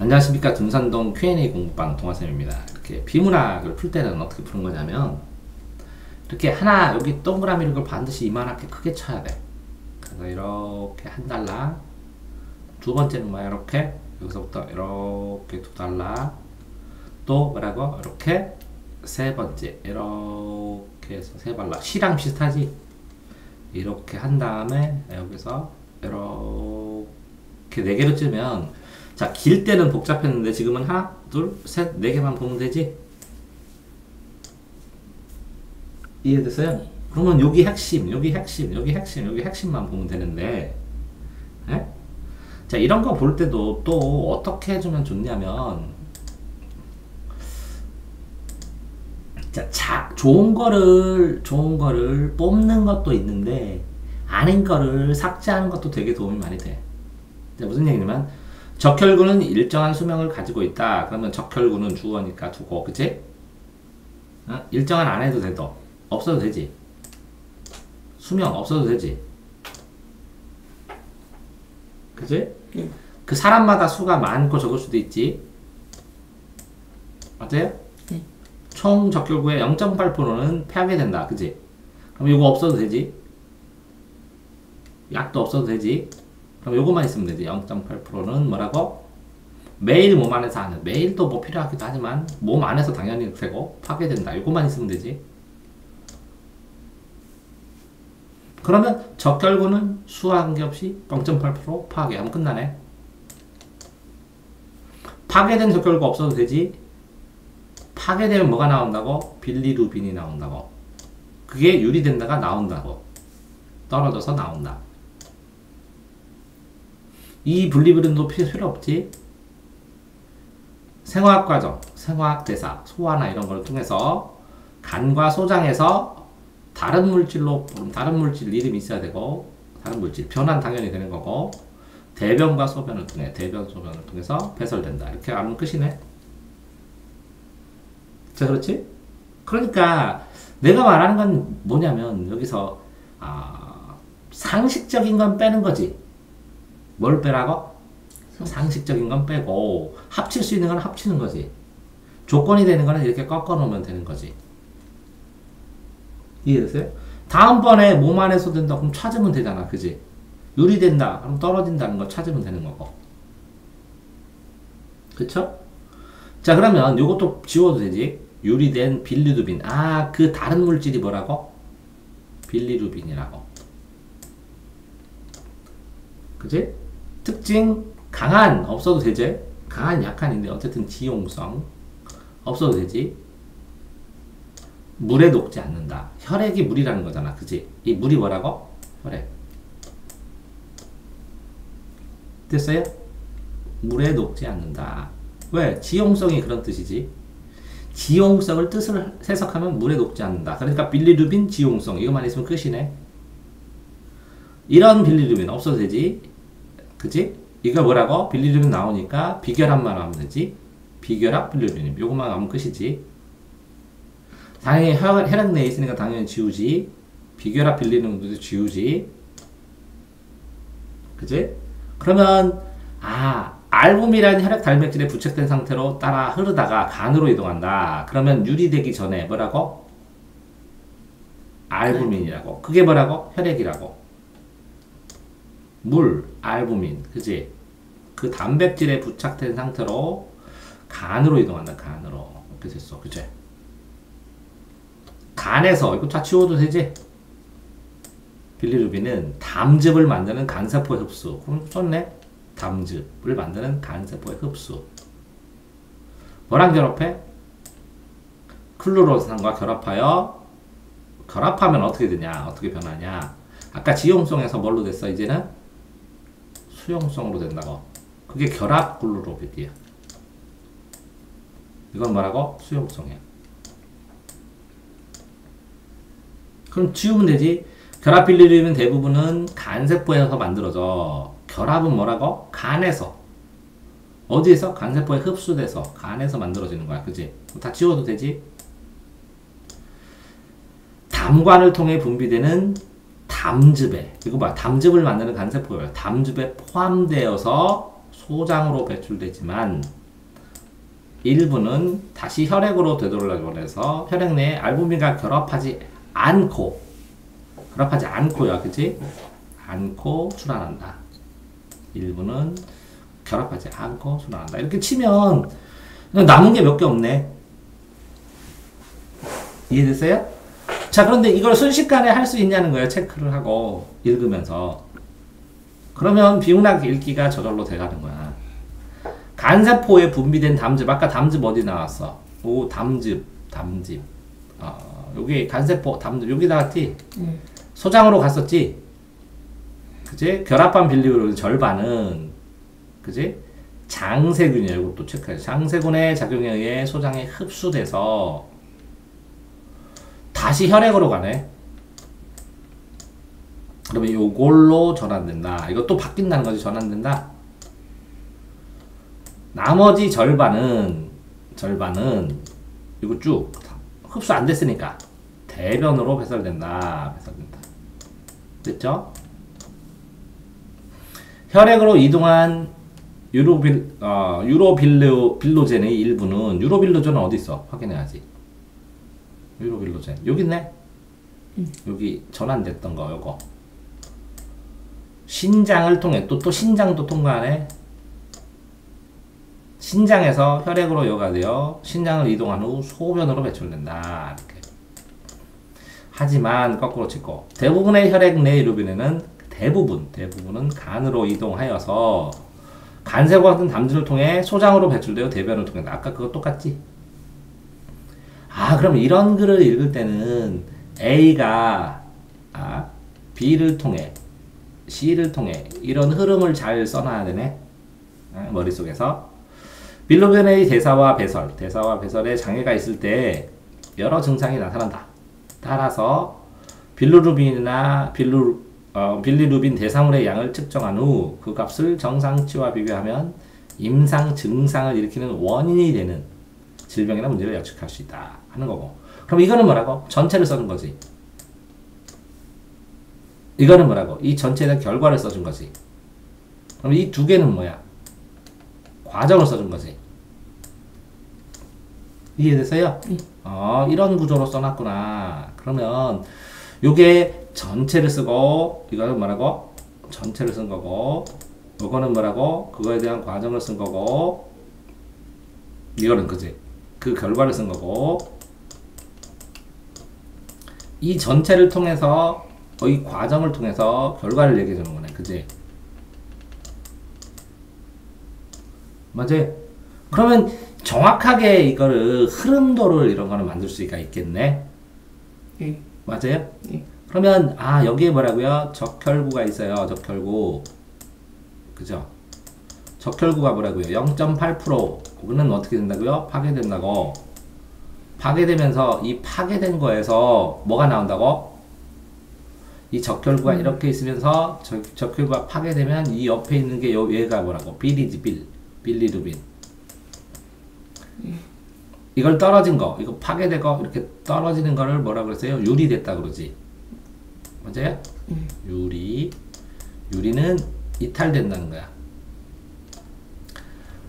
안녕하십니까. 둔산동 Q&A 공부방 동화쌤입니다. 이렇게 비문학을 풀 때는 어떻게 푸는 거냐면 이렇게 하나 여기 동그라미를 걸 반드시 이만하게 크게 쳐야 돼. 그래서 이렇게 한 달러, 두 번째는 뭐야? 이렇게 여기서부터 이렇게 두 달러, 또 뭐라고? 이렇게 세 번째 이렇게 해서 세 달러. 시랑 비슷하지? 이렇게 한 다음에 여기서 이렇게 네 개로 찌면, 자, 길 때는 복잡했는데 지금은 하나, 둘, 셋, 네 개만 보면 되지? 이해됐어요? 그러면 여기 핵심, 여기 핵심, 여기 핵심, 여기 핵심만 보면 되는데, 에? 자, 이런 거 볼 때도 또 어떻게 해주면 좋냐면, 자, 좋은 거를 뽑는 것도 있는데, 아닌 거를 삭제하는 것도 되게 도움이 많이 돼. 자, 무슨 얘기냐면, 적혈구는 일정한 수명을 가지고 있다. 그러면 적혈구는 주어니까 두고, 그치? 일정한 안 해도 돼도. 없어도 되지. 수명 없어도 되지. 그치? 그 사람마다 수가 많고 적을 수도 있지. 맞아요? 총 적혈구의 0.8%는 파괴된다. 그치? 그럼 이거 없어도 되지. 약도 없어도 되지. 그럼 요것만 있으면 되지. 0.8%는 뭐라고? 매일 몸 안에서 하는, 매일 또 뭐 필요하기도 하지만 몸 안에서 당연히 되고 파괴된다. 요것만 있으면 되지. 그러면 적혈구는 수와 관계없이 0.8% 파괴하면 끝나네. 파괴된 적혈구 없어도 되지. 파괴되면 뭐가 나온다고? 빌리루빈이 나온다고. 그게 유리된다가 나온다고. 떨어져서 나온다. 이 분리불능도 필요 없지. 생화학 과정, 생화학 대사, 소화나 이런 걸 통해서 간과 소장에서 다른 물질로, 다른 물질 이름이 있어야 되고, 다른 물질, 변환 당연히 되는 거고, 대변과 소변을 통해, 대변, 소변을 통해서 배설된다. 이렇게 알면 끝이네. 자, 그렇지? 그러니까 내가 말하는 건 뭐냐면, 여기서, 상식적인 건 빼는 거지. 뭘 빼라고? 상식적인 건 빼고 합칠 수 있는 건 합치는 거지. 조건이 되는 거는 이렇게 꺾어 놓으면 되는 거지. 이해됐어요? 다음번에 몸 안에서 된다 그럼 찾으면 되잖아. 그지? 유리된다 그럼 떨어진다는 거 찾으면 되는 거고. 그쵸? 자, 그러면 요것도 지워도 되지. 유리된 빌리루빈. 그 다른 물질이 뭐라고? 빌리루빈이라고. 그지? 특징 강한 없어도 되지. 강한 약한인데 어쨌든 지용성 없어도 되지. 물에 녹지 않는다. 혈액이 물이라는 거잖아. 그지? 이 물이 뭐라고? 혈액. 됐어요? 물에 녹지 않는다. 왜? 지용성이 그런 뜻이지. 지용성을 뜻을 해석하면 물에 녹지 않는다. 그러니까 빌리루빈 지용성 이것만 있으면 끝이네. 이런 빌리루빈 없어도 되지. 그치? 이거 뭐라고? 빌리루빈 나오니까 비결합만 하면 되지. 비결합 빌리루빈. 요것만 하면 끝이지. 당연히 혈액 내에 있으니까 당연히 지우지. 비결합 빌리루빈도 지우지. 그치? 그러면 알부민이라는 혈액 단백질에 부착된 상태로 따라 흐르다가 간으로 이동한다. 그러면 유리되기 전에 뭐라고? 알부민이라고. 그게 뭐라고? 혈액이라고. 물, 알부민, 그지? 그 단백질에 부착된 상태로 간으로 이동한다. 간으로. 이렇게 됐어. 그치? 간에서, 이거 다 지워도 되지? 빌리루빈은 담즙을 만드는 간세포의 흡수. 그럼 좋네? 담즙을 만드는 간세포의 흡수. 뭐랑 결합해? 클로로산과 결합하여, 결합하면 어떻게 되냐? 어떻게 변하냐? 아까 지용성에서 뭘로 됐어? 이제는 수용성으로 된다고. 그게 결합 글루로빈이야. 이건 뭐라고? 수용성이야. 그럼 지우면 되지. 결합 빌리루빈 대부분은 간세포에서 만들어져. 결합은 뭐라고? 간에서. 어디에서? 간세포에 흡수돼서 간에서 만들어지는 거야. 그지? 다 지워도 되지. 담관을 통해 분비되는 담즙에, 이거 봐, 담즙을 만드는 간세포예요. 담즙에 포함되어서 소장으로 배출되지만 일부는 다시 혈액으로 되돌아가고 해서 혈액 내에 알부민과 결합하지 않고요. 그치? 않고 순환한다. 일부는 결합하지 않고 순환한다. 이렇게 치면 남은 게 몇 개 없네. 이해됐어요? 자, 그런데 이걸 순식간에 할 수 있냐는 거예요. 체크를 하고 읽으면서. 그러면 비문학 읽기가 저절로 돼가는 거야. 간세포에 분비된 담즙. 아까 담즙 어디 나왔어? 오, 담즙. 여기 간세포 담즙 여기 나왔지? 소장으로 갔었지? 그지? 결합한 빌리루빈 절반은 그지? 장세균이에요. 이것도 체크해. 장세균의 작용에 의해 소장에 흡수돼서 다시 혈액으로 가네. 그러면 요걸로 전환된다. 이것도 바뀐다는 거지. 전환된다. 나머지 절반은 이거 쭉 흡수 안 됐으니까 대변으로 배설된다. 됐죠? 혈액으로 이동한 유로빌로젠의 일부는 유로빌로젠은 어디 있어? 확인해야지. 유로빌로젠 여기 있네. 여기 전환됐던 거 요거. 신장을 통해 또 신장도 통과하네. 신장에서 혈액으로 여과되어 신장을 이동한 후 소변으로 배출된다. 이렇게. 하지만 거꾸로 찍고 대부분의 혈액 내 유로빈에는 대부분은 간으로 이동하여서 간세포 같은 담즙을 통해 소장으로 배출되어 대변을 통한다. 아까 그거 똑같지? 그럼 이런 글을 읽을 때는 A가 B를 통해 C를 통해 이런 흐름을 잘 써놔야 되네. 머릿속에서 빌로벤의 대사와 배설에 장애가 있을 때 여러 증상이 나타난다. 따라서 빌리루빈 대사물의 양을 측정한 후 그 값을 정상치와 비교하면 임상 증상을 일으키는 원인이 되는 질병이나 문제를 예측할 수 있다 하는 거고. 그럼 이거는 뭐라고? 전체를 써준 거지. 이거는 뭐라고? 이 전체에 대한 결과를 써준 거지. 그럼 이 두 개는 뭐야? 과정을 써준 거지. 이해됐어요? 이런 구조로 써놨구나. 그러면 요게 전체를 쓰고 이거는 뭐라고? 전체를 쓴 거고 요거는 뭐라고? 그거에 대한 과정을 쓴 거고 이거는 그지? 그 결과를 쓴 거고 이 전체를 통해서 이 과정을 통해서 결과를 얘기해 주는 거네. 그지? 맞지? 그러면 정확하게 이거를 흐름도를 이런 거는 만들 수가 있겠네. 맞아요? 그러면 여기에 뭐라고요? 적혈구가 있어요. 적혈구. 그죠? 적혈구가 뭐라고요? 0.8%는 어떻게 된다고요? 파괴된다고. 파괴되면서 이 파괴된 거에서 뭐가 나온다고? 이 적혈구가 이렇게 있으면서 적혈구가 파괴되면 이 옆에 있는 게 얘가 뭐라고? 빌이지, 빌리루빈. 이걸 떨어진 거, 이거 파괴되고 이렇게 떨어지는 거를 뭐라 그랬어요? 유리됐다 그러지. 맞아요? 유리는 이탈된다는 거야.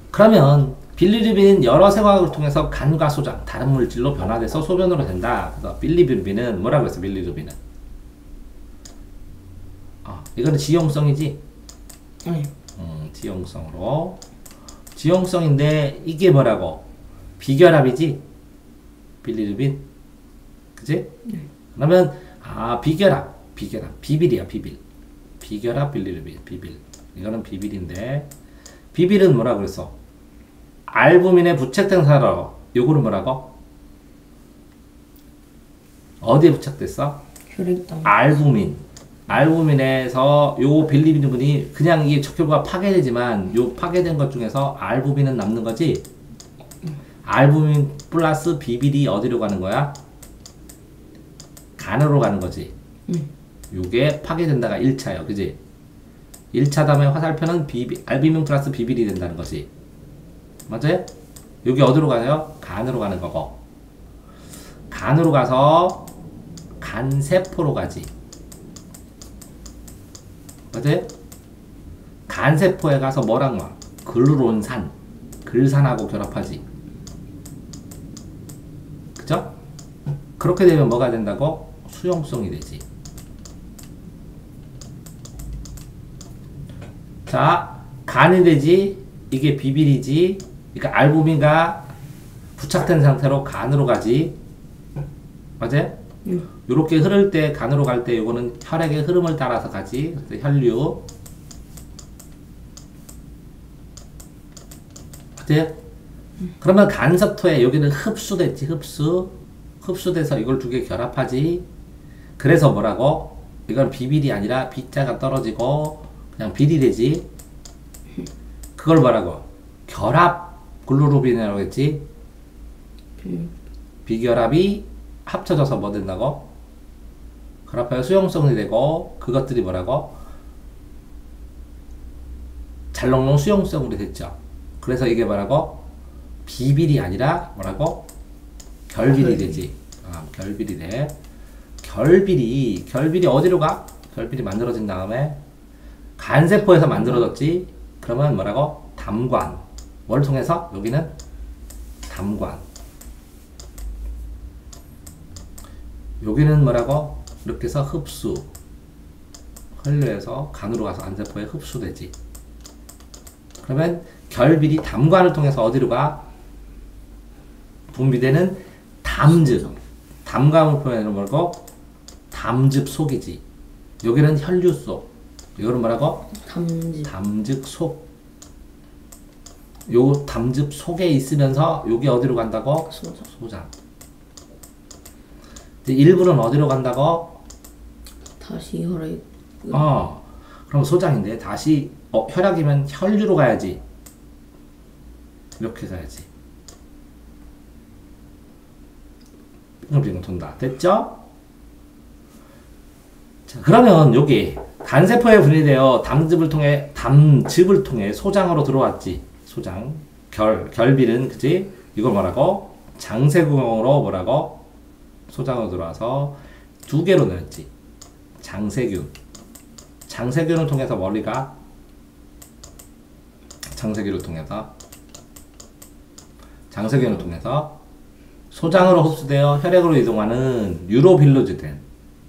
그러면 빌리루빈은 여러 생화학을 통해서 간과 소장, 다른 물질로 변화돼서 소변으로 된다. 그래서 빌리루빈은 뭐라고 했어? 빌리루빈은 이거는 지용성이지? 지용성인데 이게 뭐라고? 비결합이지? 빌리루빈? 그치? 그러면 비빌이야. 비결합 빌리루빈, 비빌. 이거는 비빌인데 비빌은 뭐라고 그랬어? 알부민에 부착된 사로. 요거는 뭐라고? 어디에 부착됐어? 알부민에서 요 빌리루빈이 그냥 이 적혈구가 파괴되지만 요 파괴된 것 중에서 알부민은 남는 거지? 알부민 플러스 비빌이 어디로 가는 거야? 간으로 가는 거지. 요게 파괴된다가 1차예요. 그지? 1차 다음에 화살표는 알부민 플러스 비빌이 된다는 거지. 맞아요? 여기 어디로 가요? 간으로 가는 거고. 간으로 가서 간세포로 가지. 맞아요? 간세포에 가서 뭐랑 와? 글루론산, 글산하고 결합하지. 그죠? 그렇게 되면 뭐가 된다고? 수용성이 되지. 자, 간이 되지. 이게 비빌이지. 그러니까 알부민과 부착된 상태로 간으로 가지. 맞아요? 요렇게 흐를 때, 간으로 갈 때 요거는 혈액의 흐름을 따라서 가지. 그래서 혈류. 맞아요? 그러면 간석토에 여기는 흡수됐지. 흡수돼서 이걸 두 개 결합하지. 그래서 뭐라고? 이건 비빌이 아니라 비자가 떨어지고 그냥 빌이 되지. 그걸 뭐라고? 결합 글루로빈이라고 했지. 비결합이 합쳐져서 뭐 된다고? 결합하여 수용성이 되고 그것들이 뭐라고? 잘록록 수용성으로 됐죠. 그래서 이게 뭐라고? 비빌이 아니라 뭐라고? 결빌이 되지. 결빌이 돼. 결빌이 어디로 가? 결빌이 만들어진 다음에 간세포에서 만들어졌지. 그러면 뭐라고? 담관. 뭘 통해서? 여기는 담관. 여기는 뭐라고? 이렇게 해서 흡수. 혈류에서 간으로 가서 간세포에 흡수되지. 그러면 결빌이 담관을 통해서 어디로 가? 분비되는 담즙. 담감을 표현하는 뭐라고? 담즙 속이지. 여기는 혈류 속. 이거는 뭐라고? 담즙 속. 요 담즙 속에 있으면서 요게 어디로 간다고? 소장. 일부는 어디로 간다고? 다시 혈액. 그럼 소장인데 다시 혈액이면 혈류로 가야지. 이렇게 가야지. 빙글빙글 돈다. 됐죠? 자, 그러면 여기 간세포에 분리되어 담즙을 통해 소장으로 들어왔지. 소장. 결빌은 그지? 이걸 뭐라고? 장세균으로 뭐라고? 소장으로 들어와서 두 개로 나눴지. 장세균. 장세균을 통해서 머리가 장세균을 통해서 소장으로 흡수되어 혈액으로 이동하는 유로빌루즈된.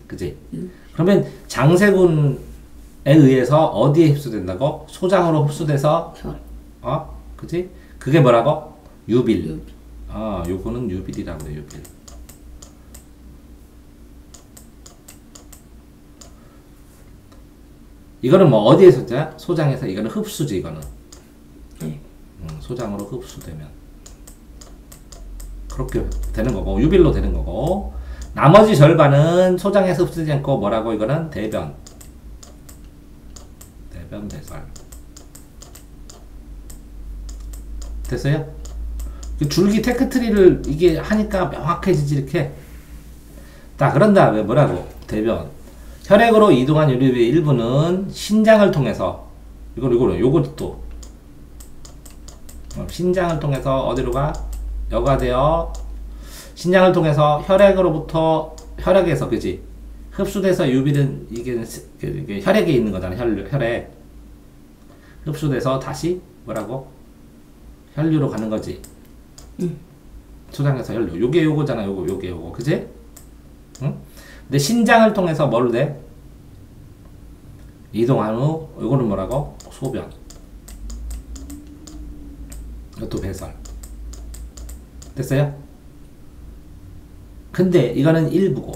그지? 그러면 장세균에 의해서 어디에 흡수된다고? 소장으로 흡수돼서 그지? 그게 뭐라고? 유빌. 요거는 유빌이라고 해. 유빌. 이거는 뭐 어디에서 자? 소장에서. 이거는 흡수지. 이거는 소장으로 흡수되면 그렇게 되는 거고 유빌로 되는 거고, 나머지 절반은 소장에서 흡수되지 않고 뭐라고? 이거는 대변 배설. 됐어요? 줄기 테크트리를 이게 하니까 명확해지지. 이렇게 딱. 그런 다음에 뭐라고? 대변. 혈액으로 이동한 유류의 일부는 신장을 통해서 요것도 신장을 통해서 어디로 가? 여과되어 신장을 통해서 혈액에서 그지? 흡수돼서 유빌은 이게 혈액에 있는 거잖아. 혈액 흡수돼서 다시 뭐라고? 혈류로 가는 거지. 소장에서 혈류. 요게 요거잖아. 요거 그지? 응? 근데 신장을 통해서 뭘 돼? 이동한 후 요거는 뭐라고? 소변. 이것도 배설. 됐어요? 근데 이거는 일부.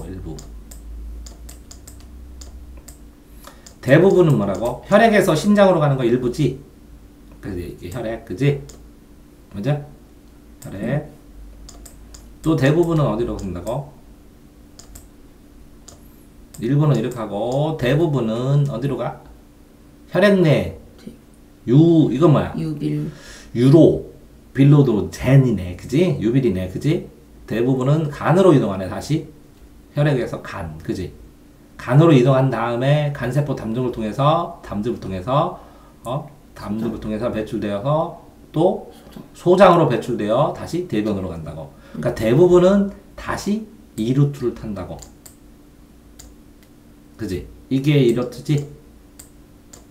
대부분은 뭐라고? 혈액에서 신장으로 가는 거 일부지. 그지? 이게 혈액, 그지? 맞아? 혈액. 또 대부분은 어디로 간다고? 일부는 이렇게 하고 대부분은 어디로 가? 혈액 내. 이건 뭐야? 유빌. 유로. 빌로도 젠이네. 그지? 유빌이네. 그지? 대부분은 간으로 이동하네. 다시 혈액에서 간. 그지? 간으로 이동한 다음에 간세포 담즙을 통해서 배출되어서 또 소장으로 배출되어 다시 대변으로 간다고. 그러니까 대부분은 다시 이 루트를 탄다고. 그지? 이게 이렇듯이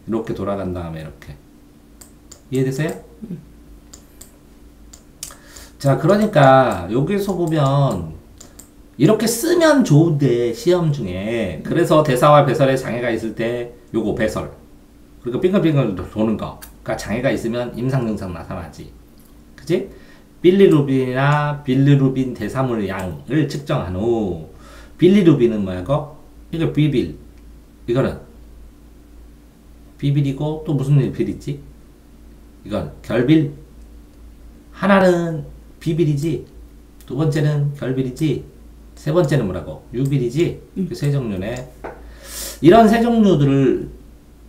이렇게 돌아간 다음에 이렇게 이해되세요? 자, 그러니까 여기서 보면 이렇게 쓰면 좋은데 시험 중에 그래서 대사와 배설에 장애가 있을 때 요거 배설 그리고 빙글빙글 도는 거 그러니까 장애가 있으면 임상 증상 나타나지 그치? 빌리루빈이나 빌리루빈 대사물 양을 측정한 후 빌리루빈은 뭐야 이거? 이거 비빌 이거는 비빌이고 또 무슨 빌 있지? 이건 결빌 하나는 비빌이지 두 번째는 결빌이지 세 번째는 뭐라고? 유빌이지? 그 세 종류네. 이런 세 종류들을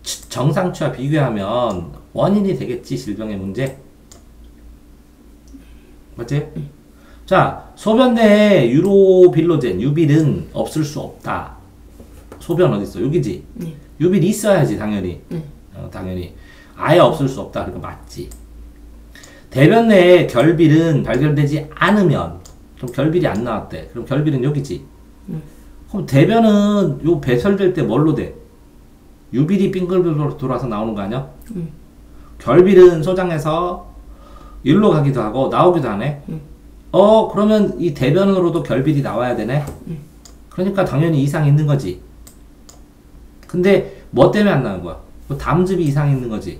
정상치와 비교하면 원인이 되겠지 질병의 문제 맞지? 자 소변 내에 유로빌로젠 유빌은 없을 수 없다 소변 어딨어? 여기지? 유빌이 있어야지 당연히 당연히 아예 없을 수 없다 그러니까 맞지 대변 내에 결빌은 발견되지 않으면 그럼 결빌이 안 나왔대 그럼 결빌은 여기지 그럼 대변은 요 배설될 때 뭘로 돼? 유빌이 빙글빙글 돌아서 나오는 거 아니야? 결빌은 소장에서 일로 가기도 하고 나오기도 하네 그러면 이 대변으로도 결빌이 나와야 되네 그러니까 당연히 이상이 있는 거지 근데 뭐 때문에 안 나온 거야? 담즙이 이상이 있는 거지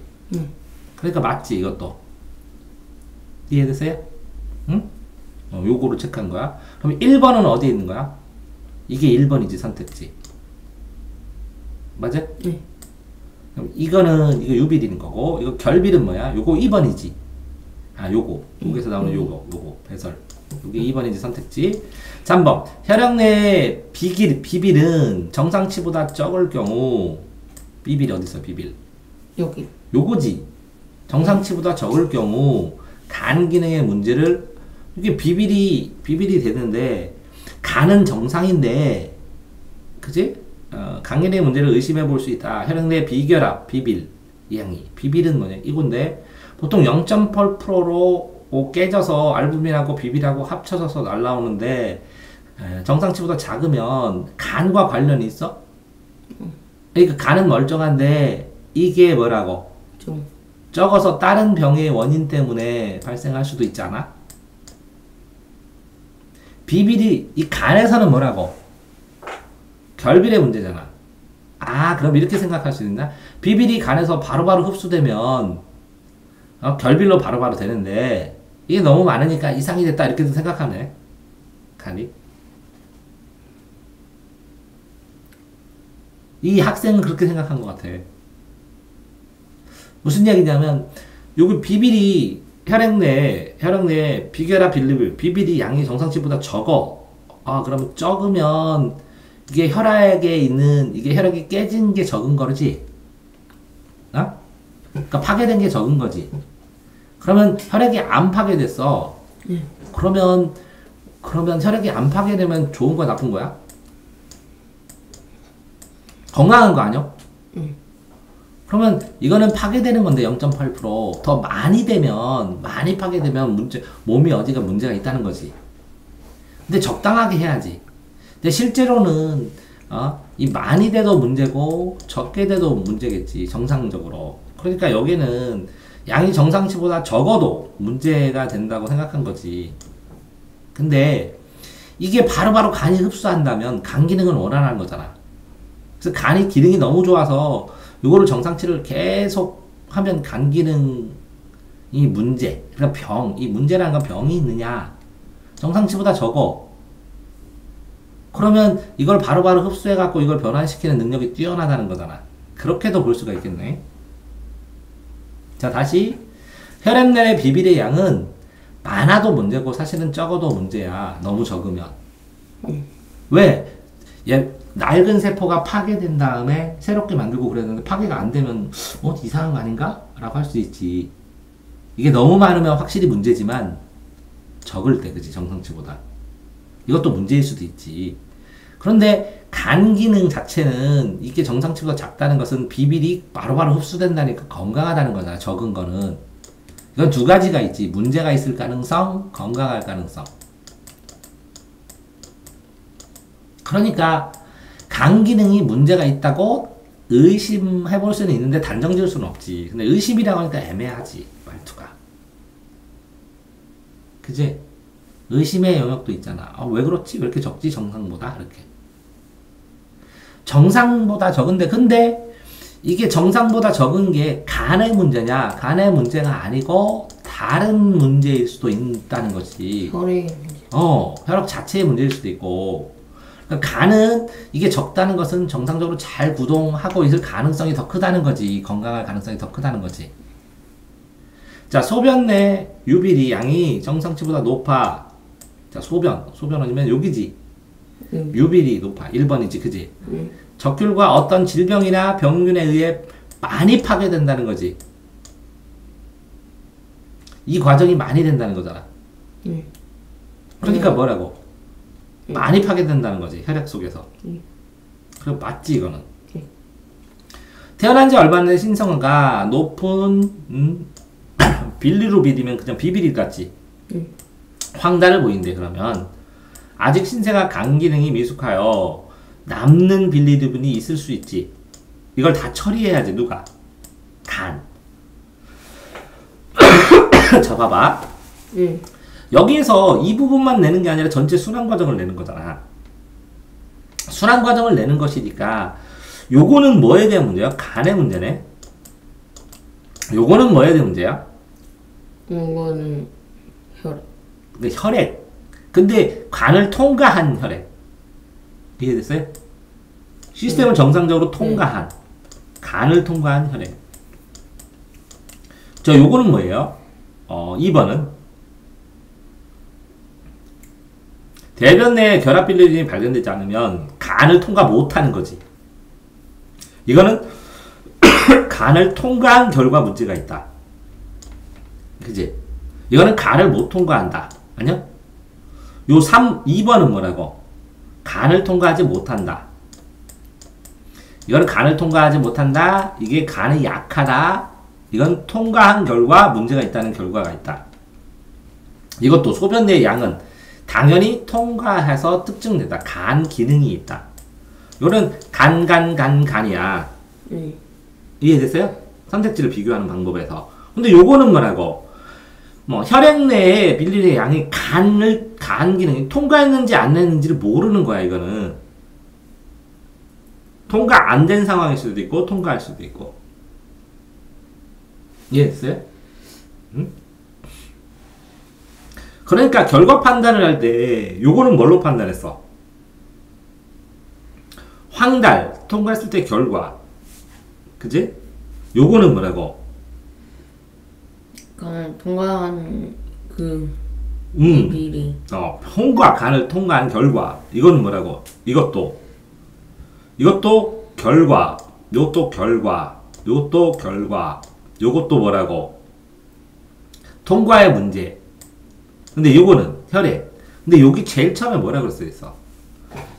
그러니까 맞지 이것도 이해되세요? 응? 요거를 체크한 거야 그럼 1번은 어디에 있는 거야? 이게 1번이지 선택지 맞아? 그럼 이거는 이거 유빌인 거고 이거 결빌은 뭐야? 요거 2번이지 요거 여기서 나오는 요거 배설 요게 2번이지 선택지 3번 혈액 내 비빌은 정상치보다 적을 경우 비빌이 어딨어 비빌 여기 요거지 정상치보다 적을 경우 간 기능의 문제를 이게 비빌이 되는데 간은 정상인데 그지? 간 기능의 문제를 의심해 볼 수 있다 혈액 내 비결합 비빌 이 양이 비빌은 뭐냐 이건데 보통 0.8%로 깨져서 알부민하고 비빌하고 합쳐져서 날라오는데 정상치보다 작으면 간과 관련이 있어? 그러니까 간은 멀쩡한데 이게 뭐라고? 좀 적어서 다른 병의 원인 때문에 발생할 수도 있잖아? 비빌이 이 간에서는 뭐라고? 결빌의 문제잖아. 그럼 이렇게 생각할 수 있나? 비빌이 간에서 바로바로 흡수되면 결빌로 바로바로 되는데 이게 너무 많으니까 이상이 됐다 이렇게도 생각하네 간이 이 학생은 그렇게 생각한 것 같아 무슨 이야기냐면 여기 비빌이 혈액 내에 비결합 비빌이 양이 정상치보다 적어 그러면 적으면 이게 혈액에 있는 이게 혈액이 깨진 게 적은 거지 그러니까 파괴된 게 적은 거지 그러면 혈액이 안 파괴됐어. 그러면 혈액이 안 파괴되면 좋은 거야, 나쁜 거야? 건강한 거 아니야? 그러면 이거는 파괴되는 건데 0.8%더 많이 파괴되면 몸이 어디가 문제가 있다는 거지. 근데 적당하게 해야지. 근데 실제로는 이 많이 돼도 문제고 적게 돼도 문제겠지 정상적으로. 그러니까 여기는 양이 정상치보다 적어도 문제가 된다고 생각한 거지. 근데 이게 바로바로 간이 흡수한다면 간 기능은 원활한 거잖아. 그래서 간이 기능이 너무 좋아서 이거를 정상치를 계속 하면 간 기능이 문제. 그러니까 이 문제라는 건 병이 있느냐. 정상치보다 적어. 그러면 이걸 바로바로 흡수해갖고 이걸 변화시키는 능력이 뛰어나다는 거잖아. 그렇게도 볼 수가 있겠네. 자, 다시 혈액 내의 비빌의 양은 많아도 문제고 사실은 적어도 문제야. 너무 적으면. 왜? 낡은 세포가 파괴된 다음에 새롭게 만들고 그랬는데 파괴가 안 되면 이상한 거 아닌가? 라고 할 수 있지. 이게 너무 많으면 확실히 문제지만 적을 때 그치 정상치보다. 이것도 문제일 수도 있지. 그런데 간 기능 자체는 이게 정상치보다 작다는 것은 비빌이 바로바로 흡수된다니까 건강하다는 거잖아. 적은 거는. 이건 두 가지가 있지. 문제가 있을 가능성, 건강할 가능성. 그러니까 간 기능이 문제가 있다고 의심해볼 수는 있는데 단정 지을 수는 없지. 근데 의심이라고 하니까 애매하지, 말투가. 그지? 의심의 영역도 있잖아. 왜 그렇지? 왜 이렇게 적지? 정상보다? 이렇게. 정상보다 적은데, 근데 이게 정상보다 적은 게 간의 문제냐? 간의 문제가 아니고 다른 문제일 수도 있다는 거지. 혈액 문제. 혈압 자체의 문제일 수도 있고. 그러니까 간은 이게 적다는 것은 정상적으로 잘 구동하고 있을 가능성이 더 크다는 거지. 건강할 가능성이 더 크다는 거지. 자, 소변 내 유비리 양이 정상치보다 높아. 자, 소변 아니면 여기지. 유비리 높아. 1번이지, 그지? 적혈과 어떤 질병이나 병균에 의해 많이 파괴된다는 거지. 이 과정이 많이 된다는 거잖아. 그러니까 뭐라고? 많이 파괴된다는 거지, 혈액 속에서. 그럼 맞지, 이거는. 태어난 지 얼마 안 된 신생아가 높은 빌리루빈이면 그냥 비비리 같지. 황달을 보인대. 그러면 아직 신생아 간 기능이 미숙하여 남는 빌리루빈이 있을 수 있지. 이걸 다 처리해야지. 누가? 간. 자, 봐봐. 여기에서 이 부분만 내는 게 아니라 전체 순환 과정을 내는 거잖아. 순환 과정을 내는 것이니까 요거는 뭐에 대한 문제야? 간의 문제네. 요거는 뭐에 대한 문제야? 이거는 혈액. 근데 혈액. 근데 간을 통과한 혈액. 이해됐어요? 시스템을 정상적으로 통과한 간을 통과한 혈액. 자, 요거는 뭐예요? 2번은 대변 내에 결합 빌리루빈이 발견되지 않으면 간을 통과 못하는 거지. 이거는 간을 통과한 결과 문제가 있다. 그지? 이거는 간을 못 통과한다. 아니야? 요 2번은 뭐라고? 간을 통과하지 못한다. 이거는 간을 통과하지 못한다. 이게 간이 약하다. 이건 통과한 결과 문제가 있다는 결과가 있다. 이것도 소변 내의 양은 당연히 통과해서 특징된다. 간 기능이 있다. 이거는 간이야. 이해됐어요? 선택지를 비교하는 방법에서. 근데 요거는 뭐라고? 혈액 내에 빌리루빈의 양이 간 기능이 통과했는지 안 했는지를 모르는 거야, 이거는. 통과 안 된 상황일 수도 있고, 통과할 수도 있고. 이해됐어요? 응? 그러니까 결과 판단을 할 때 요거는 뭘로 판단했어? 황달 통과했을 때 결과. 그지? 요거는 뭐라고? 간을 통과한 비리. 간을 통과한 결과. 이거는 뭐라고? 이것도 결과. 요것도 결과. 요것도 결과. 요것도 뭐라고? 통과의 문제. 근데 요거는 혈액. 근데 여기 제일 처음에 뭐라고 써있어?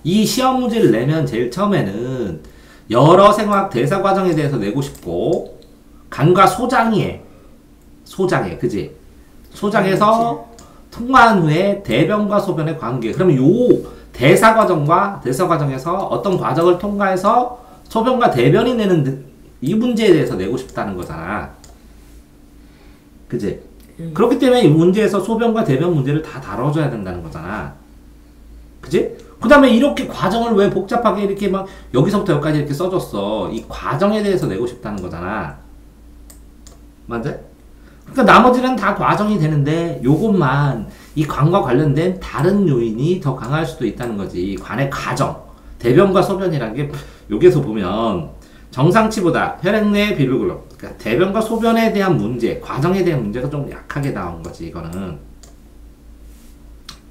이 시험 문제를 내면 제일 처음에는 여러 생화학 대사 과정에 대해서 내고 싶고, 간과 소장에, 그지? 소장에서 통과한 후에 대변과 소변의 관계. 그러면 요 대사 과정에서 어떤 과정을 통과해서 소변과 대변이 내는 이 문제에 대해서 내고 싶다는 거잖아. 그지? 그렇기 때문에 이 문제에서 소변과 대변 문제를 다 다뤄줘야 된다는 거잖아. 그지? 그 다음에 이렇게 과정을 왜 복잡하게 이렇게 막 여기서부터 여기까지 이렇게 써줬어. 이 과정에 대해서 내고 싶다는 거잖아. 맞아? 그러니까 나머지는 다 과정이 되는데 요것만 이 간과 관련된 다른 요인이 더 강할 수도 있다는 거지. 간의 과정. 대변과 소변이라는 게 여기서 보면 정상치보다 혈액 내 빌루글로, 그러니까 대변과 소변에 대한 문제, 과정에 대한 문제가 좀 약하게 나온 거지, 이거는.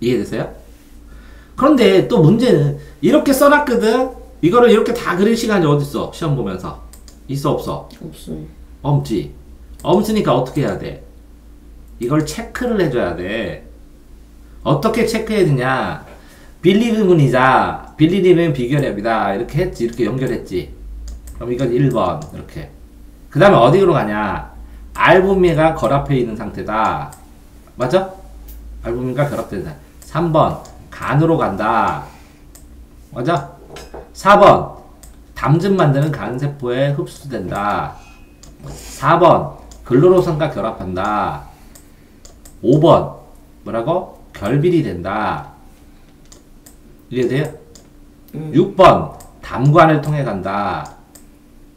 이해되세요? 그런데 또 문제는 이렇게 써놨거든? 이거를 이렇게 다 그릴 시간이 어딨어? 시험 보면서. 있어, 없어? 없어요. 없지. 없으니까 어떻게 해야 돼? 이걸 체크를 해줘야 돼. 어떻게 체크해야 되냐? 빌리루빈 비결합이다. 이렇게 했지. 이렇게 연결했지. 그럼 이건 1번. 이렇게. 그 다음에 어디로 가냐? 알부민과 결합해 있는 상태다. 맞아? 알부민과 결합된 상태. 3번. 간으로 간다. 맞아? 4번. 담즙 만드는 간세포에 흡수된다. 4번 글루로산과 결합한다. 5번 뭐라고? 결핍이 된다. 이해돼요? 6번 담관을 통해 간다.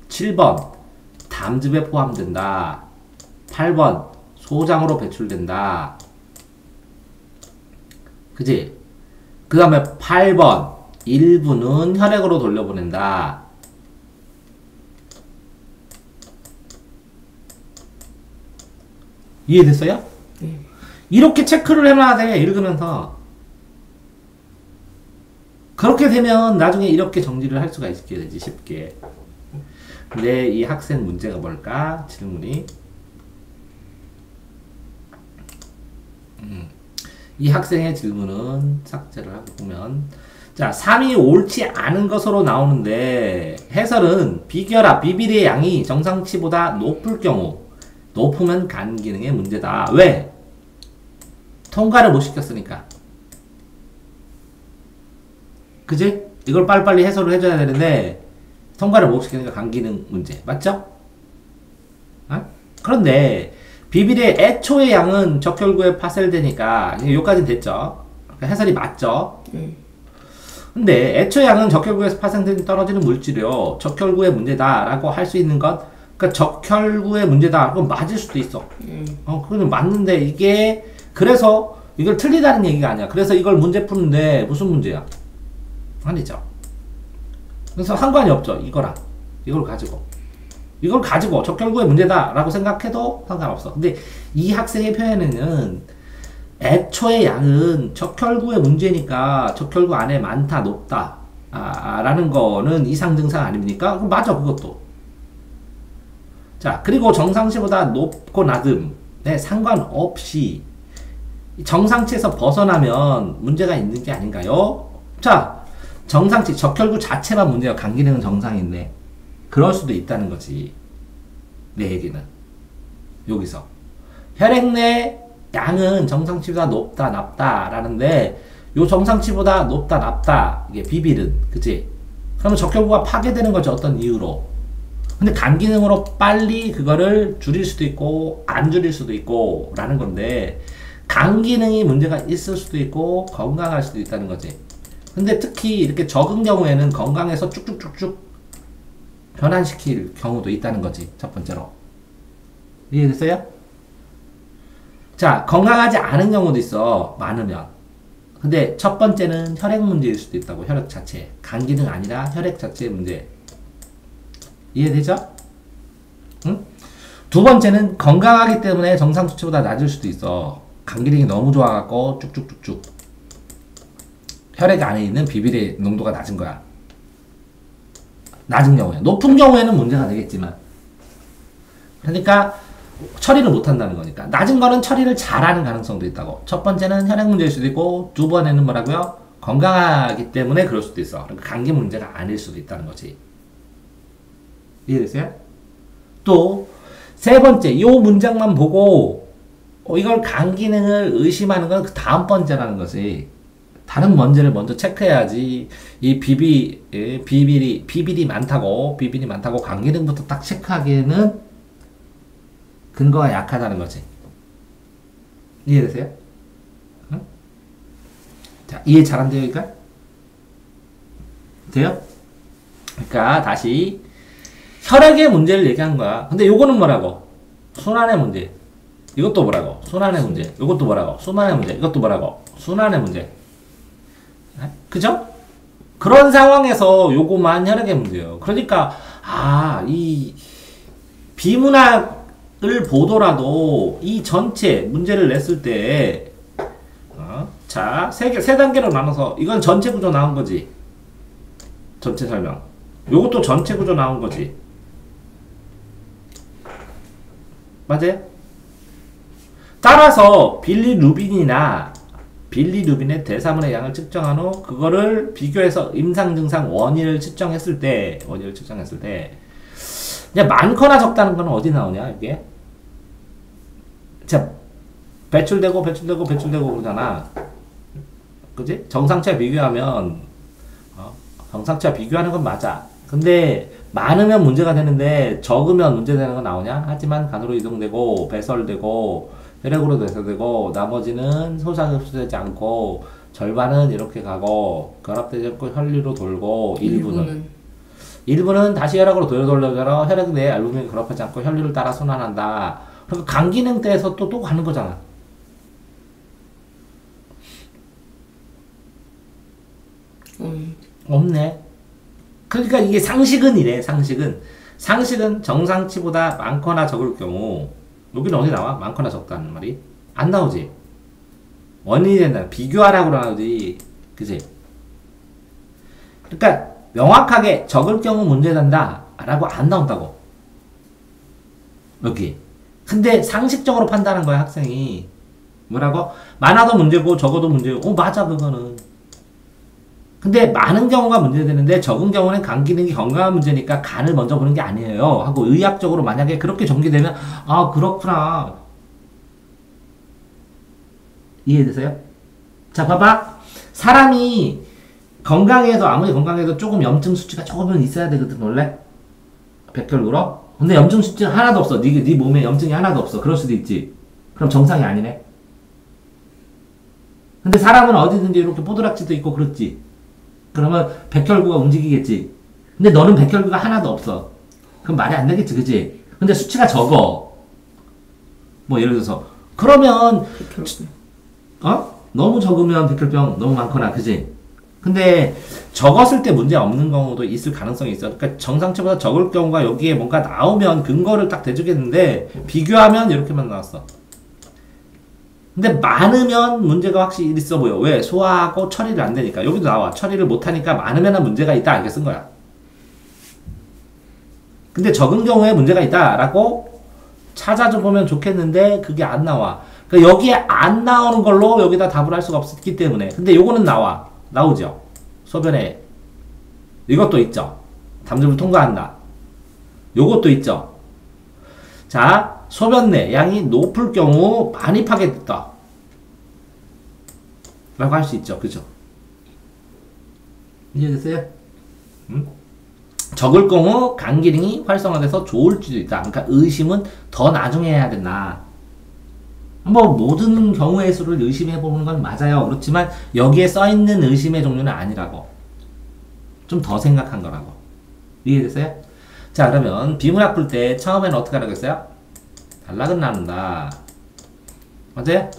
7번 담즙에 포함된다. 8번 소장으로 배출된다. 그지? 그 다음에 8번 일부는 혈액으로 돌려보낸다. 이해됐어요? 이렇게 체크를 해놔야 돼. 읽으면서. 그렇게 되면 나중에 이렇게 정리를 할 수가 있게 되지, 쉽게. 근데 이 학생 문제가 뭘까? 질문이. 이 학생의 질문은 삭제를 하고 보면, 자, 3이 옳지 않은 것으로 나오는데, 해설은 비결합, 비비리의 양이 정상치보다 높을 경우, 높으면 간 기능의 문제다. 왜? 통과를 못 시켰으니까. 그지? 이걸 빨리빨리 해설을 해줘야 되는데, 통과를 못 시키니까 간 기능 문제. 맞죠? 어? 그런데, 비비리의 애초의 양은 적혈구에 파쇄되니까, 여기까지는 됐죠? 그러니까 해설이 맞죠? 근데, 애초의 양은 적혈구에서 파생된 떨어지는 물질이요. 적혈구의 문제다라고 할 수 있는 것, 그러니까 적혈구의 문제다. 그건 맞을 수도 있어. 그건 맞는데, 이게, 그래서, 이걸 틀리다는 얘기가 아니야. 그래서 이걸 문제 푸는데, 무슨 문제야? 아니죠. 그래서 상관이 없죠. 이거랑. 이걸 가지고 적혈구의 문제다라고 생각해도 상관없어. 근데 이 학생의 표현에는 애초의 양은 적혈구의 문제니까 적혈구 안에 많다, 높다 라는 거는 이상 증상 아닙니까? 그럼 맞아, 그것도. 자, 그리고 정상치보다 높고 낮음에 상관없이 정상치에서 벗어나면 문제가 있는 게 아닌가요? 자, 정상치, 적혈구 자체만 문제가, 간 기능은 정상인데 그럴 수도 있다는 거지. 내 얘기는 여기서 혈액 내 양은 정상치보다 높다, 낮다 라는데 요 정상치보다 높다, 낮다 이게 비빌은, 그치? 그러면 적혈구가 파괴되는 거죠. 어떤 이유로. 근데 간 기능으로 빨리 그거를 줄일 수도 있고 안 줄일 수도 있고 라는 건데, 간 기능이 문제가 있을 수도 있고 건강할 수도 있다는 거지. 근데 특히 이렇게 적은 경우에는 건강에서 쭉쭉쭉쭉 변환시킬 경우도 있다는 거지. 첫 번째로. 이해됐어요? 자, 건강하지 않은 경우도 있어. 많으면. 근데 첫 번째는 혈액 문제일 수도 있다고. 혈액 자체. 간 기능 아니라 혈액 자체의 문제. 이해되죠? 응? 두 번째는 건강하기 때문에 정상 수치보다 낮을 수도 있어. 간 기능이 너무 좋아갖고 쭉쭉쭉쭉 혈액 안에 있는 비비리 농도가 낮은 거야. 낮은 경우에. 높은 경우에는 문제가 되겠지만. 그러니까 처리를 못한다는 거니까. 낮은 거는 처리를 잘하는 가능성도 있다고. 첫 번째는 혈액 문제일 수도 있고, 두 번에는 뭐라고요? 건강하기 때문에 그럴 수도 있어. 그러니까 감기 문제가 아닐 수도 있다는 거지. 이해됐어요? 또 세 번째, 요 문장만 보고 이걸 간 기능을 의심하는 건 그 다음 번째라는 거지. 다른 문제를 먼저 체크해야지. 이 비빌이 많다고 간 기능부터 딱 체크하기에는 근거가 약하다는 거지. 이해되세요? 응? 자, 이해 잘안 돼요, 그러니까? 돼요? 그러니까 다시 혈액의 문제를 얘기한 거야. 근데 요거는 뭐라고? 순환의 문제. 이것도 뭐라고? 순환의 문제. 이것도 뭐라고? 순환의 문제. 이것도 뭐라고? 순환의 문제. 그죠? 그런 상황에서 요거만 혈액의 문제예요. 그러니까 이 비문학을 보더라도 이 전체 문제를 냈을 때 자, 세 단계로 나눠서 이건 전체 구조 나온 거지. 전체 설명. 요것도 전체 구조 나온 거지. 맞아요? 따라서 빌리루빈의 대사물의 양을 측정한 후 그거를 비교해서 임상 증상 원인을 측정했을 때 그냥 많거나 적다는 건 어디 나오냐 이게? 자, 배출되고 그러잖아. 그지? 정상치와 비교하면 정상치와 비교하는 건 맞아. 근데 많으면 문제가 되는데 적으면 문제되는 거 나오냐? 하지만 간으로 이동되고 배설되고 혈액으로 배설되고 나머지는 소사흡수되지 않고 절반은 이렇게 가고 결합되지 않고 혈류로 돌고 일부는 다시 혈액으로 돌려서 혈액 내에 알부민이 결합하지 않고 혈류를 따라 순환한다. 그러니까 간 기능 때에서 또 가는 거잖아. 없네. 그러니까 이게 상식은 이래. 상식은 정상치보다 많거나 적을 경우 여기는 어디 나와? 많거나 적다는 말이 안 나오지. 원인이 된다. 비교하라고 나오지. 그치? 그러니까 명확하게 적을 경우 문제된다 라고 안 나온다고 여기. 근데 상식적으로 판단한 거야 학생이. 뭐라고? 많아도 문제고 적어도 문제고 맞아 그거는. 근데 많은 경우가 문제되는데 적은 경우는 간 기능이 건강한 문제니까 간을 먼저 보는 게 아니에요 하고 의학적으로 만약에 그렇게 전개되면 아 그렇구나. 이해되세요? 자 봐봐. 사람이 건강해도 아무리 건강해도 조금 염증 수치가 조금은 있어야 되거든 원래 백혈구로. 근데 염증 수치가 하나도 없어. 네 몸에 염증이 하나도 없어. 그럴 수도 있지. 그럼 정상이 아니네. 근데 사람은 어디든지 이렇게 뽀드락지도 있고 그렇지. 그러면 백혈구가 움직이겠지. 근데 너는 백혈구가 하나도 없어. 그럼 말이 안 되겠지, 그치? 근데 수치가 적어. 뭐 예를 들어서 그러면 너무 적으면 백혈병 너무 많거나, 그치? 근데 적었을 때 문제 없는 경우도 있을 가능성이 있어. 그러니까 정상치보다 적을 경우가 여기에 뭔가 나오면 근거를 딱 대주겠는데 비교하면 이렇게만 나왔어. 근데 많으면 문제가 확실히 있어 보여. 왜? 소화하고 처리를 안 되니까. 여기도 나와. 처리를 못하니까 많으면 문제가 있다. 이렇게 쓴 거야. 근데 적은 경우에 문제가 있다라고 찾아줘 보면 좋겠는데 그게 안 나와. 그러니까 여기에 안 나오는 걸로 여기다 답을 할 수가 없기 때문에. 근데 요거는 나와. 나오죠. 소변에. 이것도 있죠. 담즙을 통과한다. 요것도 있죠. 자, 소변 내 양이 높을 경우 많이 파괴됐다 라고 할 수 있죠. 그죠? 이해됐어요? 적을 경우 간 기능이 활성화돼서 좋을 수도 있다. 그러니까 의심은 더 나중에 해야 된다. 뭐 모든 경우의 수를 의심해 보는 건 맞아요. 그렇지만 여기에 써있는 의심의 종류는 아니라고. 좀 더 생각한 거라고. 이해됐어요? 자 그러면 비문학 풀 때 처음에는 어떻게 하라고 했어요? 단락은 나눈다. 맞아요?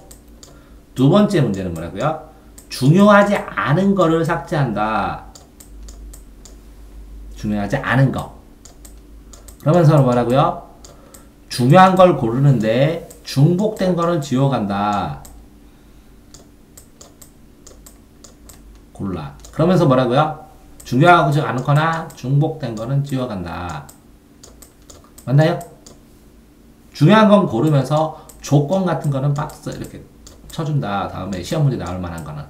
두 번째 문제는 뭐라고요? 중요하지 않은 거를 삭제한다. 중요하지 않은 거. 그러면서 뭐라고요? 중요한 걸 고르는데 중복된 거를 지워간다. 골라. 그러면서 뭐라고요? 중요하지 않거나 중복된 거는 지워간다. 맞나요? 중요한 건 고르면서 조건 같은 거는 박스 이렇게 쳐준다. 다음에 시험 문제 나올 만한 거는.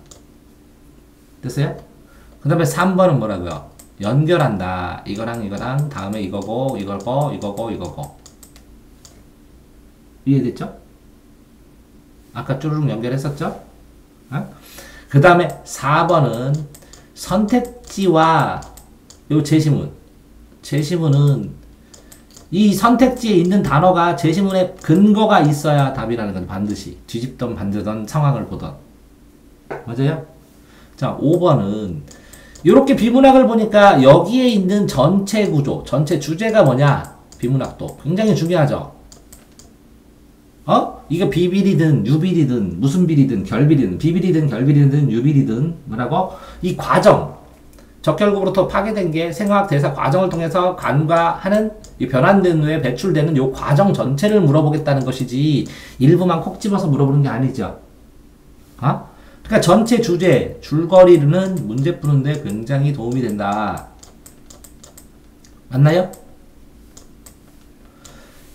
됐어요? 그 다음에 3번은 뭐라고요? 연결한다. 이거랑 다음에 이거고 이거고 이해됐죠? 아까 쭈르륵 연결했었죠? 어? 그 다음에 4번은 선택지와 요 제시문은 이 선택지에 있는 단어가 제시문에 근거가 있어야 답이라는 건 반드시 뒤집던 반드던 상황을 보던. 맞아요? 자 5번은 이렇게 비문학을 보니까 여기에 있는 전체 구조, 전체 주제가 뭐냐? 비문학도 굉장히 중요하죠. 이거 비비리든 유비리든 무슨 비리든 결비리든 비비리든 결비리든 유비리든 뭐라고? 이 과정 적혈구로부터 파괴된 게 생화학 대사 과정을 통해서 간과 하는 이 변환된 후에 배출되는 요 과정 전체를 물어보겠다는 것이지 일부만 콕 집어서 물어보는 게 아니죠. 그러니까 전체 주제 줄거리는 문제 푸는데 굉장히 도움이 된다. 맞나요?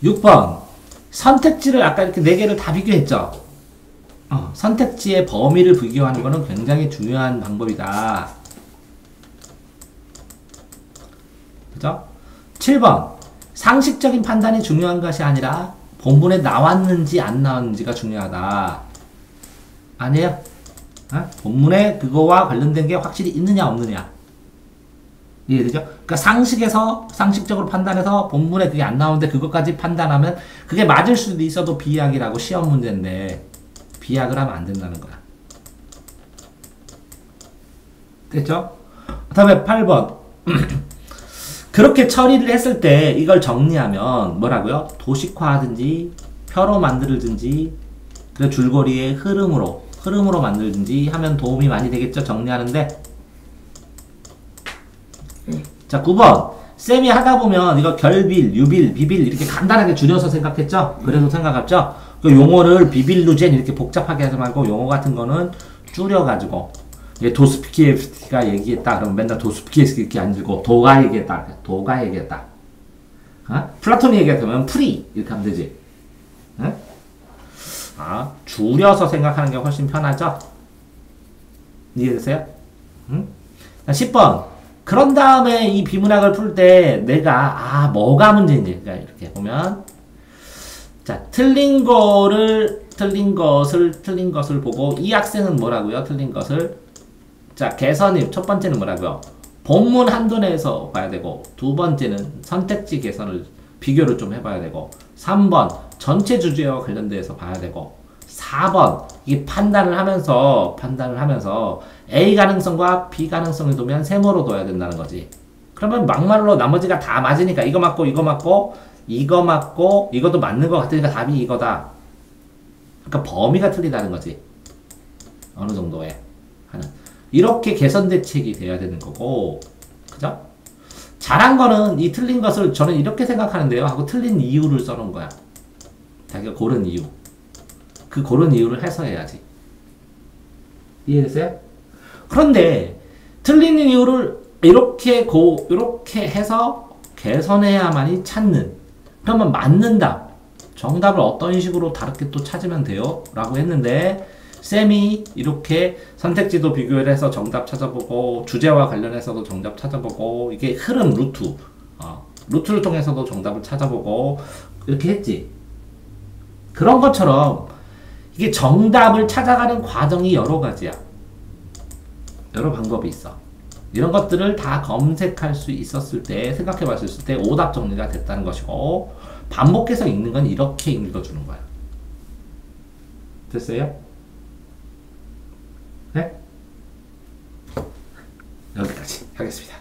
6번 선택지를 아까 이렇게 4개를 다 비교했죠. 선택지의 범위를 비교하는 것은 굉장히 중요한 방법이다. 그죠? 7번 상식적인 판단이 중요한 것이 아니라 본문에 나왔는지 안 나왔는지가 중요하다. 아니에요? 본문에 그거와 관련된 게 확실히 있느냐 없느냐. 이해되죠? 그러니까 상식적으로 판단해서 본문에 그게 안 나오는데 그것까지 판단하면 그게 맞을 수도 있어도 비약이라고 시험 문제인데 비약을 하면 안 된다는 거야. 됐죠? 그 다음에 8번. 그렇게 처리를 했을 때 이걸 정리하면 뭐라고요? 도식화하든지 표로 만들든지 그 줄거리의 흐름으로 만들든지 하면 도움이 많이 되겠죠? 정리하는데. 자, 9번. 쌤이 하다 보면 이거 결빌, 유빌, 비빌 이렇게 간단하게 줄여서 생각했죠? 그래서 생각했죠? 그 용어를 비빌루젠 이렇게 복잡하게 하지 말고 용어 같은 거는 줄여가지고 도스피키에스키가 얘기했다. 그러면 맨날 도스피키에스키 안 주고 도가 얘기했다. 플라톤이 얘기했다면 프리 이렇게 하면 되지. 응? 줄여서 생각하는 게 훨씬 편하죠? 이해되세요? 응? 10번. 그런 다음에 이 비문학을 풀 때 내가 뭐가 문제인지 그러니까 이렇게 보면 자 틀린 것을 보고 이 학생은 뭐라고요? 틀린 것을 자 개선이 첫 번째는 뭐라고요? 본문 한도 내에서 봐야 되고 두 번째는 선택지 개선을 비교를 좀 해봐야 되고 3번 전체 주제와 관련돼서 봐야 되고 4번 이 판단을 하면서 A 가능성과 B 가능성을 두면 세모로 둬야 된다는 거지. 그러면 막말로 나머지가 다 맞으니까 이거 맞고 이것도 맞는 것 같으니까 답이 이거다. 그러니까 범위가 틀리다는 거지. 어느 정도에 하는 이렇게 개선 대책이 돼야 되는 거고, 그죠? 잘한 거는 이 틀린 것을 저는 이렇게 생각하는데요 하고 틀린 이유를 써놓은 거야. 자기가 고른 이유. 그 고른 이유를 해석해야지. 이해됐어요? 그런데 틀린 이유를 이렇게 해서 개선해야만이 찾는. 그러면 맞는다. 정답을 어떤 식으로 다르게 또 찾으면 돼요? 라고 했는데 쌤이 이렇게 선택지도 비교를 해서 정답 찾아보고 주제와 관련해서도 정답 찾아보고 이게 흐름 루트를 통해서도 정답을 찾아보고 이렇게 했지. 그런 것처럼 이게 정답을 찾아가는 과정이 여러 가지야. 여러 방법이 있어. 이런 것들을 다 검색할 수 있었을 때, 생각해 봤을 때 오답 정리가 됐다는 것이고, 반복해서 읽는 건 이렇게 읽어주는 거야. 됐어요? 네? 여기까지 하겠습니다.